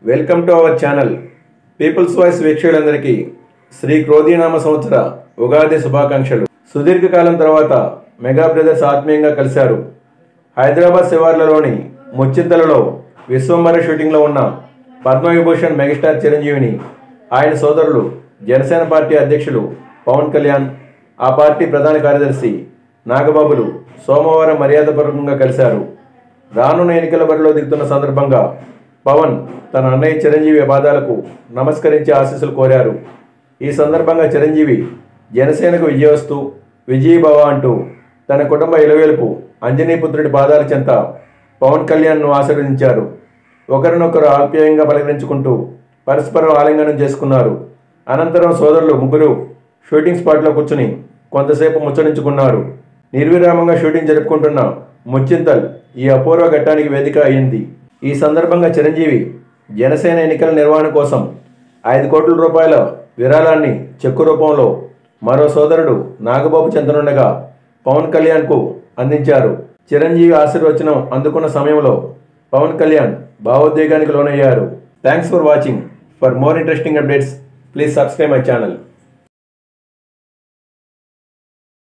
Welcome to our channel People's Voice వీక్షకులందరికీ శ్రీ క్రోధీనామ సంవత్సర ఉగాది శుభాకాంక్షలు. సుదీర్ఘకాలం తర్వాత మెగా బ్రదర్స్ ఆత్మీయంగా కలిశారు. హైదరాబాద్ శివార్లలోని ముచ్చింతలలో విశ్వంబర షూటింగ్లో ఉన్న పద్మవిభూషణ్ మెగాస్టార్ చిరంజీవిని ఆయన సోదరులు జనసేన పార్టీ అధ్యక్షులు పవన్ కళ్యాణ్, ఆ పార్టీ ప్రధాన కార్యదర్శి నాగబాబులు సోమవారం మర్యాదపూర్వకంగా కలిశారు. రానున్న ఎన్నికల బరిలో దిగుతున్న సందర్భంగా పవన్ తన అన్నయ్య చిరంజీవి పాదాలకు నమస్కరించి ఆశీస్సులు కోరారు. ఈ సందర్భంగా చిరంజీవి జనసేనకు విజయవస్తు, విజయభవ అంటూ తన కుటుంబ ఇలవేలుపు అంజనీపుత్రుడి పాదాల చెంత పవన్ కళ్యాణ్ను ఆశీర్వదించారు. ఒకరినొకరు ఆప్యాయంగా పలకరించుకుంటూ పరస్పరం ఆలింగనం చేసుకున్నారు. అనంతరం సోదరులు ముగ్గురు షూటింగ్ స్పాట్లో కూర్చుని కొంతసేపు ముచ్చరించుకున్నారు. నిర్విరామంగా షూటింగ్ జరుపుకుంటున్న ముచ్చింతల్ ఈ అపూర్వ ఘట్టానికి వేదిక అయింది. ఈ సందర్భంగా చిరంజీవి జనసేన ఎన్నికల నిర్వహణ కోసం 5 కోట్ల రూపాయల విరాళాన్ని చెక్కు రూపంలో మరో సోదరుడు నాగబాబు చెంతనుండగా పవన్ కళ్యాణ్కు అందించారు. చిరంజీవి ఆశీర్వచనం అందుకున్న సమయంలో పవన్ కళ్యాణ్ భావోద్వేగానికి లోనయ్యారు. Thanks for watching. For more interesting updates please subscribe my channel.